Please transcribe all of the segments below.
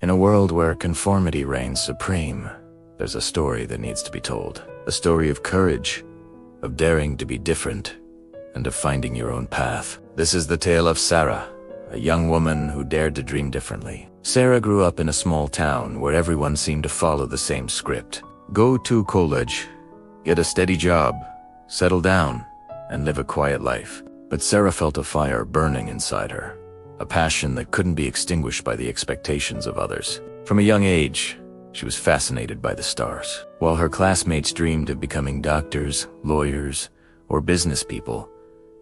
In a world where conformity reigns supreme, there's a story that needs to be told. A story of courage, of daring to be different, and of finding your own path. This is the tale of Sarah, a young woman who dared to dream differently. Sarah grew up in a small town where everyone seemed to follow the same script. Go to college, get a steady job, settle down, and live a quiet life. But Sarah felt a fire burning inside her, a passion that couldn't be extinguished by the expectations of others. From a young age, she was fascinated by the stars. While her classmates dreamed of becoming doctors, lawyers, or business people,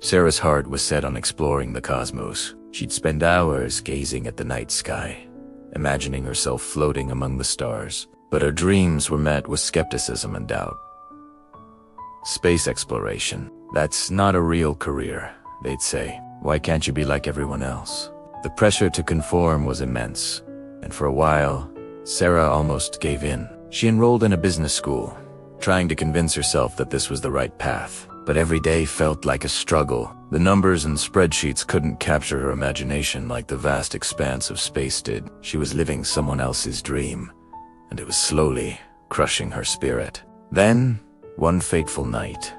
Sarah's heart was set on exploring the cosmos. She'd spend hours gazing at the night sky, imagining herself floating among the stars. But her dreams were met with skepticism and doubt. Space exploration, that's not a real career, they'd say. Why can't you be like everyone else? The pressure to conform was immense, and for a while, Sarah almost gave in. She enrolled in a business school, trying to convince herself that this was the right path. But every day felt like a struggle. The numbers and spreadsheets couldn't capture her imagination like the vast expanse of space did. She was living someone else's dream, and it was slowly crushing her spirit. Then, one fateful night,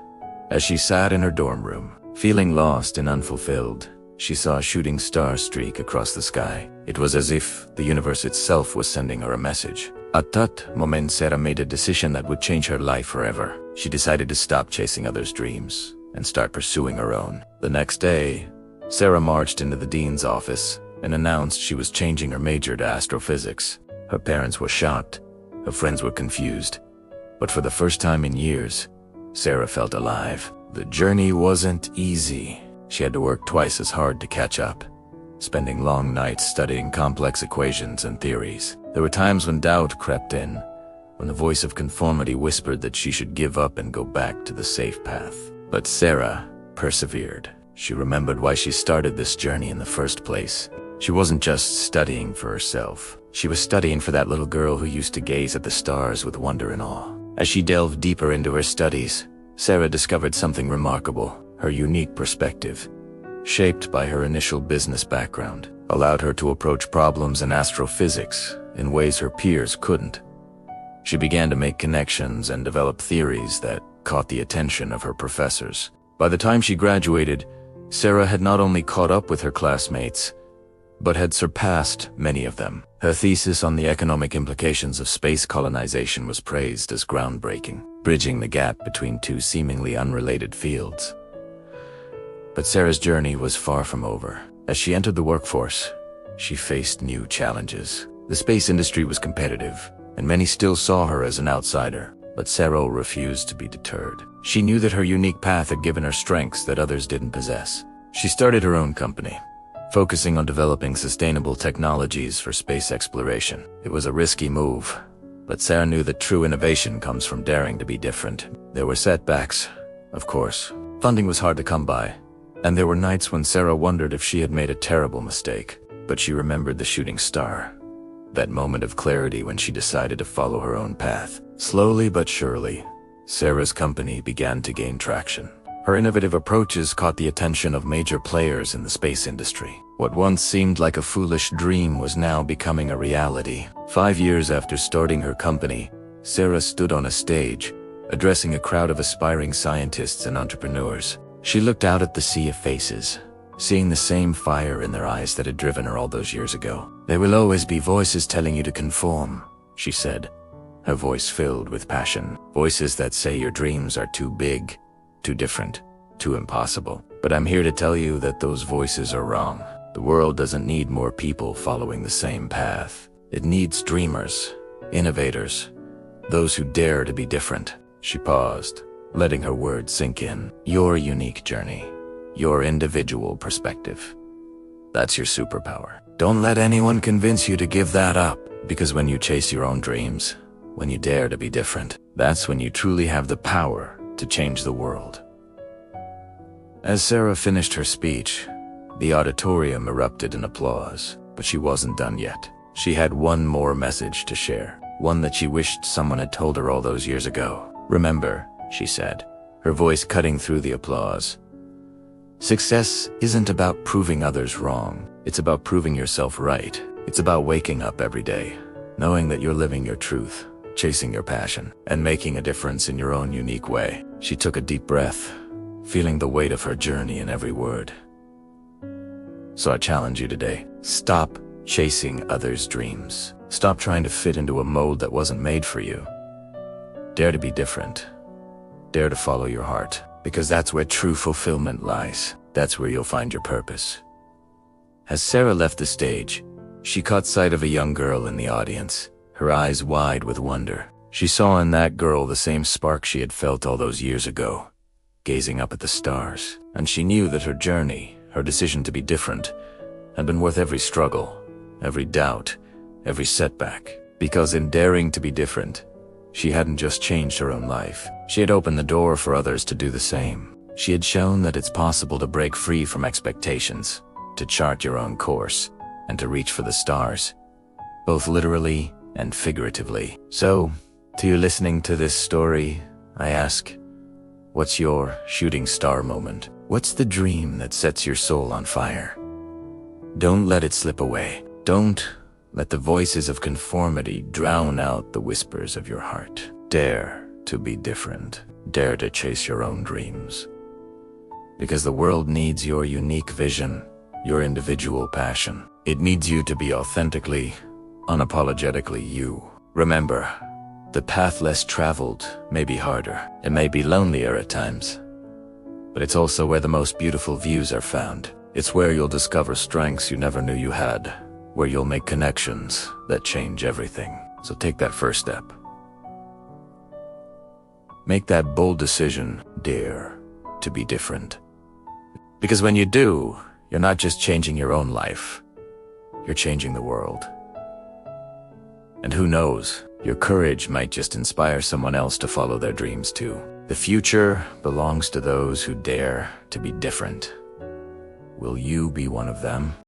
as she sat in her dorm room, feeling lost and unfulfilled, she saw a shooting star streak across the sky. It was as if the universe itself was sending her a message. At that moment, Sarah made a decision that would change her life forever. She decided to stop chasing others' dreams and start pursuing her own. The next day, Sarah marched into the dean's office and announced she was changing her major to astrophysics. Her parents were shocked, her friends were confused, but for the first time in years, Sarah felt alive. The journey wasn't easy. She had to work twice as hard to catch up, spending long nights studying complex equations and theories. There were times when doubt crept in, when the voice of conformity whispered that she should give up and go back to the safe path. But Sarah persevered. She remembered why she started this journey in the first place. She wasn't just studying for herself. She was studying for that little girl who used to gaze at the stars with wonder and awe. As she delved deeper into her studies, Sarah discovered something remarkable. Her unique perspective, shaped by her initial business background, allowed her to approach problems in astrophysics in ways her peers couldn't. She began to make connections and develop theories that caught the attention of her professors. By the time she graduated, Sarah had not only caught up with her classmates, but had surpassed many of them. Her thesis on the economic implications of space colonization was praised as groundbreaking, bridging the gap between two seemingly unrelated fields. But Sarah's journey was far from over. As she entered the workforce, she faced new challenges. The space industry was competitive, and many still saw her as an outsider. But Sarah refused to be deterred. She knew that her unique path had given her strengths that others didn't possess. She started her own company, focusing on developing sustainable technologies for space exploration. It was a risky move, but Sarah knew that true innovation comes from daring to be different. There were setbacks, of course. Funding was hard to come by, and there were nights when Sarah wondered if she had made a terrible mistake. But she remembered the shooting star, that moment of clarity when she decided to follow her own path. Slowly but surely, Sarah's company began to gain traction. Her innovative approaches caught the attention of major players in the space industry. What once seemed like a foolish dream was now becoming a reality. 5 years after starting her company, Sarah stood on a stage, addressing a crowd of aspiring scientists and entrepreneurs. She looked out at the sea of faces, seeing the same fire in their eyes that had driven her all those years ago. "There will always be voices telling you to conform," she said, her voice filled with passion. "Voices that say your dreams are too big, too different, too impossible. But I'm here to tell you that those voices are wrong. The world doesn't need more people following the same path. It needs dreamers, innovators, those who dare to be different." She paused, letting her words sink in. Your unique journey, your individual perspective, that's your superpower. Don't let anyone convince you to give that up, because when you chase your own dreams, when you dare to be different, that's when you truly have the power to change the world. As Sarah finished her speech, the auditorium erupted in applause, but she wasn't done yet. She had one more message to share, one that she wished someone had told her all those years ago. "Remember," she said, her voice cutting through the applause, "success isn't about proving others wrong. It's about proving yourself right. It's about waking up every day, knowing that you're living your truth, chasing your passion, and making a difference in your own unique way. She took a deep breath, feeling the weight of her journey in every word. So I challenge you today, stop chasing others' dreams. Stop trying to fit into a mold that wasn't made for you. Dare to be different. Dare to follow your heart, because that's where true fulfillment lies. That's where you'll find your purpose. As Sarah left the stage, she caught sight of a young girl in the audience, her eyes wide with wonder. She saw in that girl the same spark she had felt all those years ago, gazing up at the stars. And she knew that her journey, her decision to be different, had been worth every struggle, every doubt, every setback. Because in daring to be different, she hadn't just changed her own life. She had opened the door for others to do the same. She had shown that it's possible to break free from expectations, to chart your own course, and to reach for the stars, both literally and figuratively. So, to you listening to this story, I ask, what's your shooting star moment? What's the dream that sets your soul on fire? Don't let it slip away. Don't let the voices of conformity drown out the whispers of your heart. Dare to be different. Dare to chase your own dreams. Because the world needs your unique vision, your individual passion. It needs you to be authentically, unapologetically you. Remember, the path less traveled may be harder. It may be lonelier at times. But it's also where the most beautiful views are found. It's where you'll discover strengths you never knew you had. Where you'll make connections that change everything. So take that first step. Make that bold decision. Dare to be different. Because when you do, you're not just changing your own life. You're changing the world. And who knows, your courage might just inspire someone else to follow their dreams too. The future belongs to those who dare to be different. Will you be one of them?